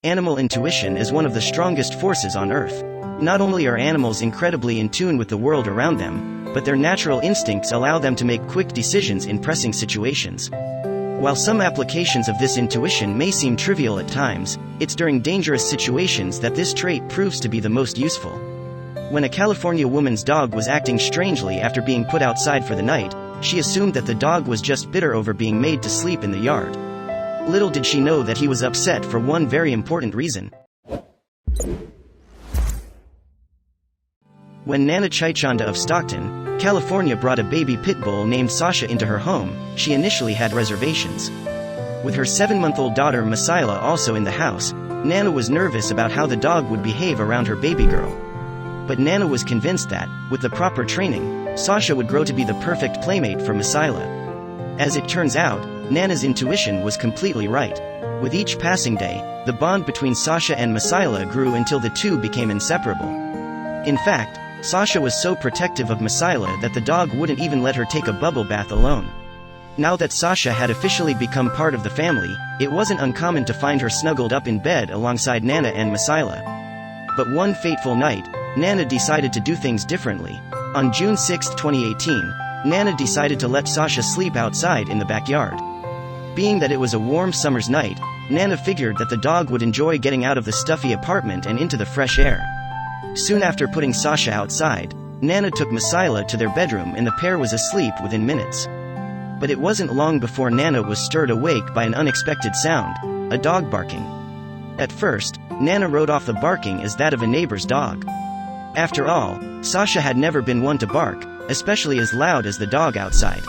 Animal intuition is one of the strongest forces on Earth. Not only are animals incredibly in tune with the world around them, but their natural instincts allow them to make quick decisions in pressing situations. While some applications of this intuition may seem trivial at times, it's during dangerous situations that this trait proves to be the most useful. When a California woman's dog was acting strangely after being put outside for the night, she assumed that the dog was just bitter over being made to sleep in the yard. Little did she know that he was upset for one very important reason. When Nana Chaichanda of Stockton, California brought a baby pit bull named Sasha into her home, she initially had reservations. With her 7-month-old daughter Masaila also in the house, Nana was nervous about how the dog would behave around her baby girl. But Nana was convinced that, with the proper training, Sasha would grow to be the perfect playmate for Masaila. As it turns out, Nana's intuition was completely right. With each passing day, the bond between Sasha and Masaila grew until the two became inseparable. In fact, Sasha was so protective of Masaila that the dog wouldn't even let her take a bubble bath alone. Now that Sasha had officially become part of the family, it wasn't uncommon to find her snuggled up in bed alongside Nana and Masaila. But one fateful night, Nana decided to do things differently. On June 6, 2018, Nana decided to let Sasha sleep outside in the backyard. Being that it was a warm summer's night, Nana figured that the dog would enjoy getting out of the stuffy apartment and into the fresh air. Soon after putting Sasha outside, Nana took Masaila to their bedroom and the pair was asleep within minutes. But it wasn't long before Nana was stirred awake by an unexpected sound, a dog barking. At first, Nana wrote off the barking as that of a neighbor's dog. After all, Sasha had never been one to bark, especially as loud as the dog outside.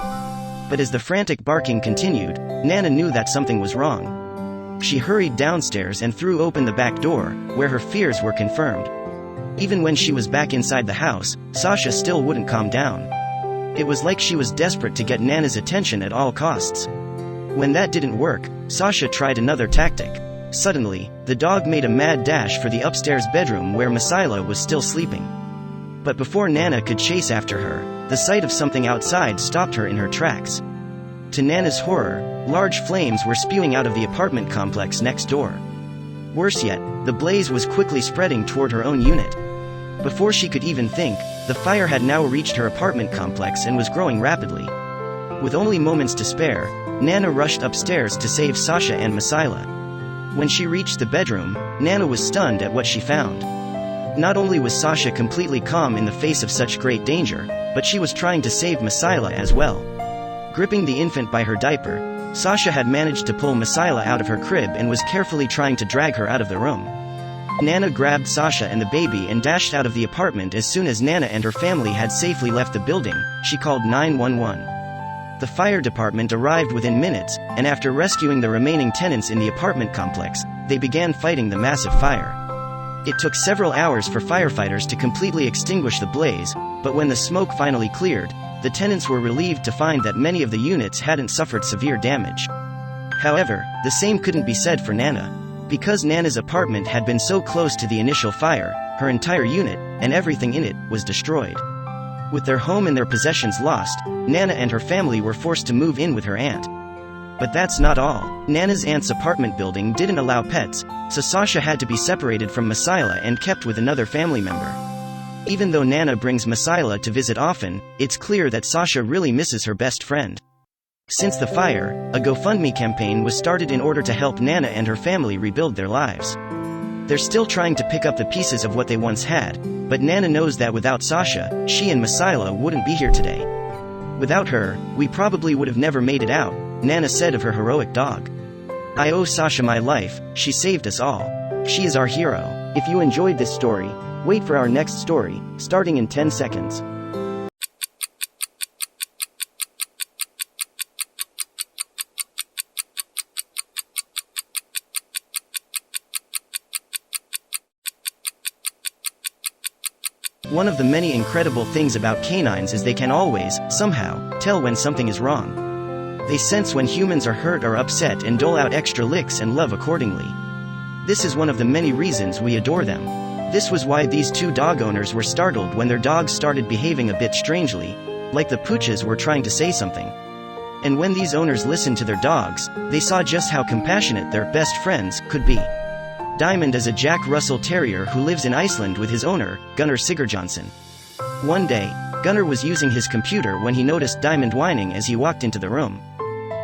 But as the frantic barking continued, Nana knew that something was wrong. She hurried downstairs and threw open the back door, where her fears were confirmed. Even when she was back inside the house, Sasha still wouldn't calm down. It was like she was desperate to get Nana's attention at all costs. When that didn't work, Sasha tried another tactic. Suddenly, the dog made a mad dash for the upstairs bedroom where Masaila was still sleeping. But before Nana could chase after her, the sight of something outside stopped her in her tracks. To Nana's horror, large flames were spewing out of the apartment complex next door. Worse yet, the blaze was quickly spreading toward her own unit. Before she could even think, the fire had now reached her apartment complex and was growing rapidly. With only moments to spare, Nana rushed upstairs to save Sasha and Masaila. When she reached the bedroom, Nana was stunned at what she found. Not only was Sasha completely calm in the face of such great danger, but she was trying to save Masaila as well. Gripping the infant by her diaper, Sasha had managed to pull Masaila out of her crib and was carefully trying to drag her out of the room. Nana grabbed Sasha and the baby and dashed out of the apartment. As soon as Nana and her family had safely left the building, she called 911. The fire department arrived within minutes, and after rescuing the remaining tenants in the apartment complex, they began fighting the massive fire. It took several hours for firefighters to completely extinguish the blaze, but when the smoke finally cleared, the tenants were relieved to find that many of the units hadn't suffered severe damage. However, the same couldn't be said for Nana. Because Nana's apartment had been so close to the initial fire, her entire unit, and everything in it, was destroyed. With their home and their possessions lost, Nana and her family were forced to move in with her aunt. But that's not all. Nana's aunt's apartment building didn't allow pets, so Sasha had to be separated from Masaila and kept with another family member. Even though Nana brings Masaila to visit often, it's clear that Sasha really misses her best friend. Since the fire, a GoFundMe campaign was started in order to help Nana and her family rebuild their lives. They're still trying to pick up the pieces of what they once had, but Nana knows that without Sasha, she and Masaila wouldn't be here today. Without her, we probably would have never made it out, Nana said of her heroic dog. I owe Sasha my life, she saved us all. She is our hero. If you enjoyed this story, wait for our next story, starting in 10 seconds. One of the many incredible things about canines is they can always, somehow, tell when something is wrong. They sense when humans are hurt or upset and dole out extra licks and love accordingly. This is one of the many reasons we adore them. This was why these two dog owners were startled when their dogs started behaving a bit strangely, like the pooches were trying to say something. And when these owners listened to their dogs, they saw just how compassionate their best friends could be. Diamond is a Jack Russell Terrier who lives in Iceland with his owner, Gunnar Sigurjonsson. One day, Gunnar was using his computer when he noticed Diamond whining as he walked into the room.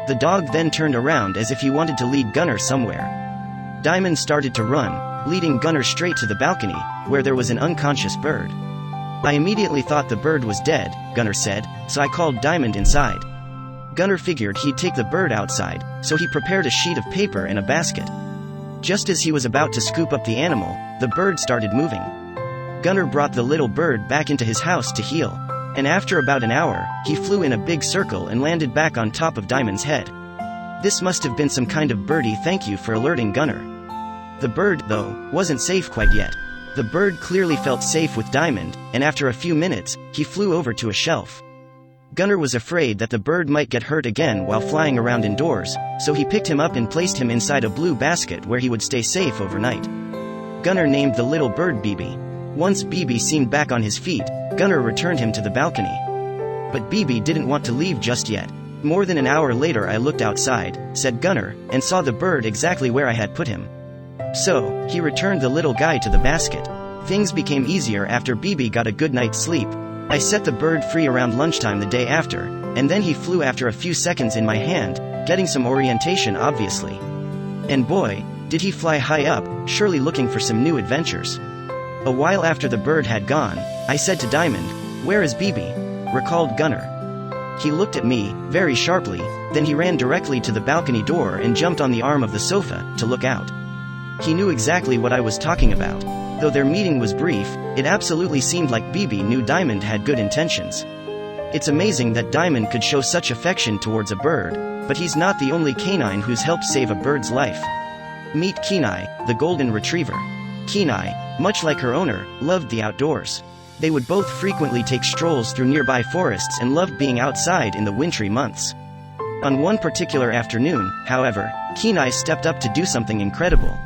The dog then turned around as if he wanted to lead Gunnar somewhere. Diamond started to run, leading Gunnar straight to the balcony, where there was an unconscious bird. I immediately thought the bird was dead, Gunnar said, so I called Diamond inside. Gunnar figured he'd take the bird outside, so he prepared a sheet of paper and a basket. Just as he was about to scoop up the animal, the bird started moving. Gunnar brought the little bird back into his house to heal, and after about an hour, he flew in a big circle and landed back on top of Diamond's head. This must have been some kind of birdie thank you for alerting Gunnar. The bird, though, wasn't safe quite yet. The bird clearly felt safe with Diamond, and after a few minutes, he flew over to a shelf. Gunnar was afraid that the bird might get hurt again while flying around indoors, so he picked him up and placed him inside a blue basket where he would stay safe overnight. Gunnar named the little bird Bibi. Once Bibi seemed back on his feet, Gunnar returned him to the balcony. But Bibi didn't want to leave just yet. More than an hour later I looked outside, said Gunnar, and saw the bird exactly where I had put him. So, he returned the little guy to the basket. Things became easier after Bibi got a good night's sleep. I set the bird free around lunchtime the day after, and then he flew after a few seconds in my hand, getting some orientation obviously. And boy, did he fly high up, surely looking for some new adventures. A while after the bird had gone, I said to Diamond, "Where is Bibi?" Recalled Gunnar. He looked at me, very sharply, then he ran directly to the balcony door and jumped on the arm of the sofa, to look out. He knew exactly what I was talking about. Though their meeting was brief, it absolutely seemed like Bibi knew Diamond had good intentions. It's amazing that Diamond could show such affection towards a bird, but he's not the only canine who's helped save a bird's life. Meet Kenai, the golden retriever. Kenai, much like her owner, loved the outdoors. They would both frequently take strolls through nearby forests and loved being outside in the wintry months. On one particular afternoon, however, Kenai stepped up to do something incredible.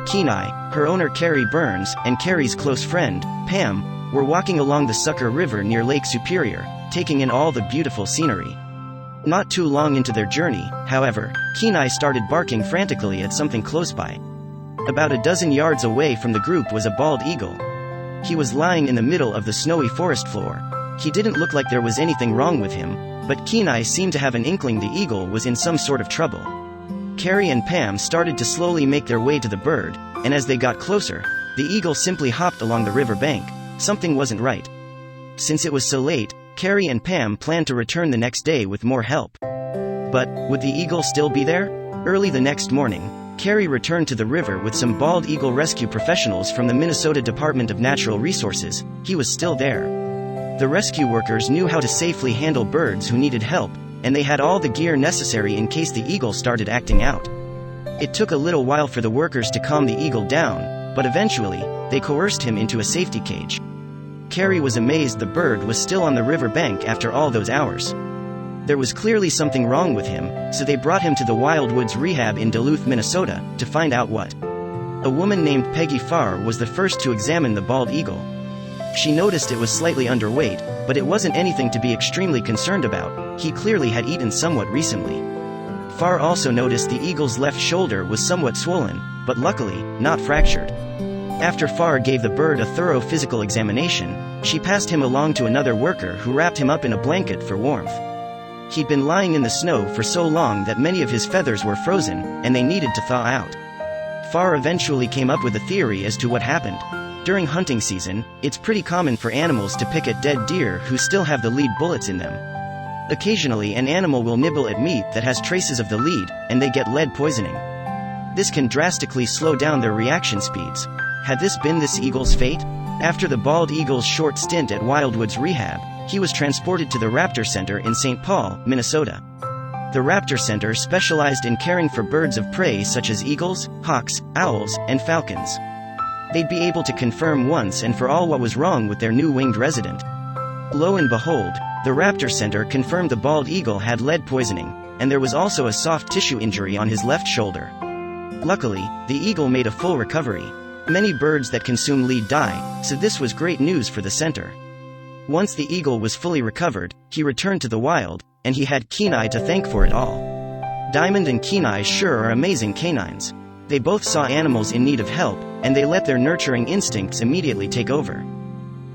Kenai, her owner Carrie Burns, and Carrie's close friend, Pam, were walking along the Sucker River near Lake Superior, taking in all the beautiful scenery. Not too long into their journey, however, Kenai started barking frantically at something close by. About a dozen yards away from the group was a bald eagle. He was lying in the middle of the snowy forest floor. He didn't look like there was anything wrong with him, but Kenai seemed to have an inkling the eagle was in some sort of trouble. Carrie and Pam started to slowly make their way to the bird, and as they got closer, the eagle simply hopped along the river bank. Something wasn't right. Since it was so late, Carrie and Pam planned to return the next day with more help. But, would the eagle still be there? Early the next morning, Carrie returned to the river with some bald eagle rescue professionals from the Minnesota Department of Natural Resources. He was still there. The rescue workers knew how to safely handle birds who needed help, and they had all the gear necessary in case the eagle started acting out. It took a little while for the workers to calm the eagle down, but eventually, they coerced him into a safety cage. Carrie was amazed the bird was still on the river bank after all those hours. There was clearly something wrong with him, so they brought him to the Wildwoods Rehab in Duluth, Minnesota, to find out what. A woman named Peggy Farr was the first to examine the bald eagle. She noticed it was slightly underweight, but it wasn't anything to be extremely concerned about. He clearly had eaten somewhat recently. Farr also noticed the eagle's left shoulder was somewhat swollen, but luckily, not fractured. After Farr gave the bird a thorough physical examination, she passed him along to another worker who wrapped him up in a blanket for warmth. He'd been lying in the snow for so long that many of his feathers were frozen, and they needed to thaw out. Farr eventually came up with a theory as to what happened. During hunting season, it's pretty common for animals to pick at dead deer who still have the lead bullets in them. Occasionally an animal will nibble at meat that has traces of the lead, and they get lead poisoning. This can drastically slow down their reaction speeds. Had this been this eagle's fate? After the bald eagle's short stint at Wildwoods Rehab, he was transported to the Raptor Center in St. Paul, Minnesota. The Raptor Center specialized in caring for birds of prey such as eagles, hawks, owls, and falcons. They'd be able to confirm once and for all what was wrong with their new winged resident. Lo and behold, the Raptor Center confirmed the bald eagle had lead poisoning, and there was also a soft tissue injury on his left shoulder. Luckily, the eagle made a full recovery. Many birds that consume lead die, so this was great news for the center. Once the eagle was fully recovered, he returned to the wild, and he had Kenai to thank for it all. Diamond and Kenai sure are amazing canines. They both saw animals in need of help, and they let their nurturing instincts immediately take over.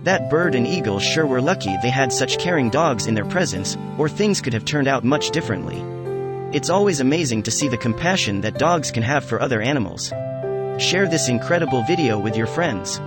That bird and eagle sure were lucky they had such caring dogs in their presence, or things could have turned out much differently. It's always amazing to see the compassion that dogs can have for other animals. Share this incredible video with your friends.